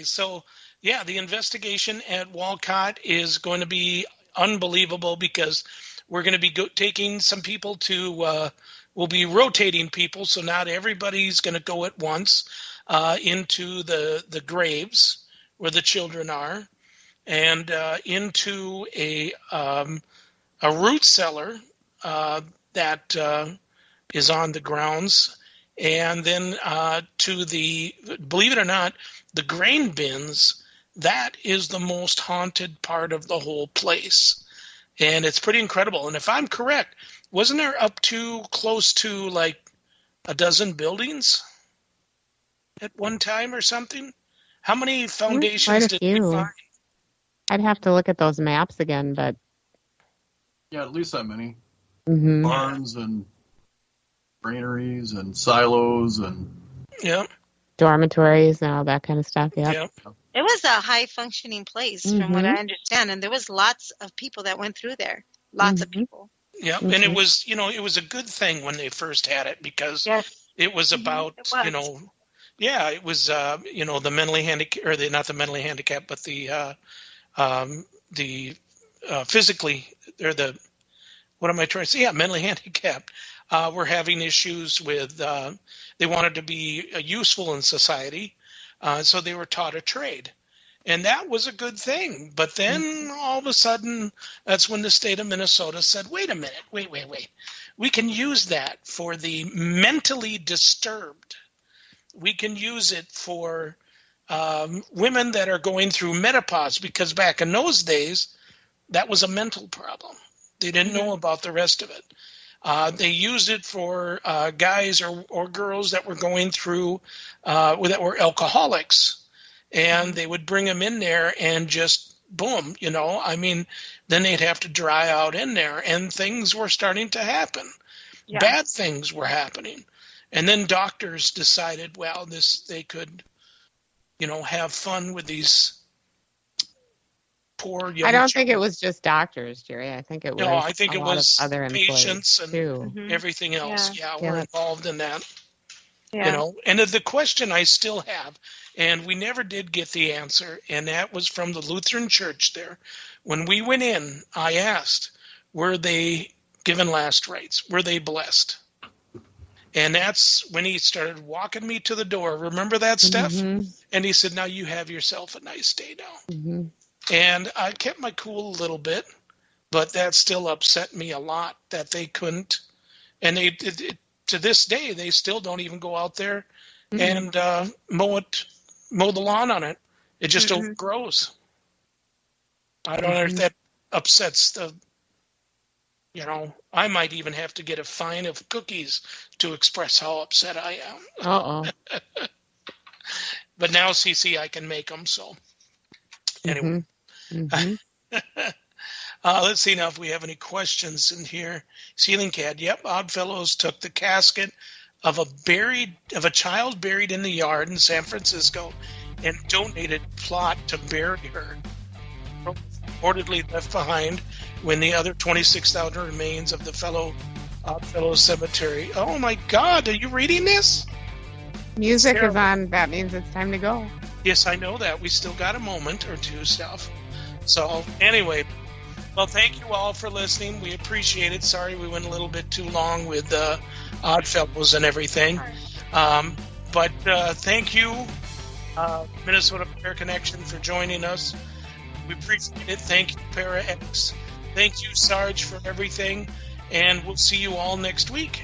So, yeah, the investigation at Walcott is going to be unbelievable because we're going to be taking some people to, we'll be rotating people, so not everybody's going to go at once into the graves where the children are, and into a root cellar that is on the grounds, and then to the, believe it or not, the grain bins. That is the most haunted part of the whole place, and it's pretty incredible. And if I'm correct, wasn't there up to close to like a dozen buildings at one time or something? How many foundations did we find? I'd have to look at those maps again, but Yeah, at least that many. mhm. Barns and granaries and silos and Yeah. dormitories and all that kind of stuff. Yeah. Yeah. It was a high-functioning place, from what I understand, and there was lots of people that went through there. Lots of people. Yeah, and it was, it was a good thing when they first had it because it was about, It was. it was, the mentally handicapped, or not the mentally handicapped, but the physically, or the, what am I trying to say? Yeah, mentally handicapped. Were having issues with, they wanted to be useful in society, so they were taught a trade. And that was a good thing. But then all of a sudden, that's when the state of Minnesota said, wait a minute, wait. We can use that for the mentally disturbed. We can use it for women that are going through menopause, because back in those days, that was a mental problem. They didn't know about the rest of it. They used it for guys or girls that were going through, that were alcoholics. And they would bring them in there and just boom, then they'd have to dry out in there, and things were starting to happen. Yeah. Bad things were happening. And then doctors decided, well, they could, have fun with these poor young I don't children. think it was just doctors, Jerry. I think it was I think a it lot was of other patients and too. everything else. Yeah, were involved in that. Yeah. And the question I still have, and we never did get the answer, and that was from the Lutheran Church there. When we went in, I asked, were they given last rites? Were they blessed? And that's when he started walking me to the door. Remember that, Steph? And he said, now you have yourself a nice day now. And I kept my cool a little bit, but that still upset me a lot that they couldn't. And they to this day, they still don't even go out there and mow the lawn on it. It just overgrows. I don't know if that upsets the, I might even have to get a fine of cookies to express how upset I am. Uh-oh. But now, CC, I can make them, so anyway. Let's see now if we have any questions in here. Ceiling Cat, yep, Oddfellows took the casket of a child buried in the yard in San Francisco and donated plot to bury her. Reportedly left behind when the other 26,000 remains of the fellow Oddfellows cemetery. Oh my God, are you reading this? Music is on. That means it's time to go. Yes, I know that. We still got a moment or two, stuff. So anyway, well, thank you all for listening. We appreciate it. Sorry we went a little bit too long with Oddfellows and everything. But thank you, Minnesota Paraconnection, for joining us. We appreciate it. Thank you, Para X. Thank you, Sarge, for everything. And we'll see you all next week.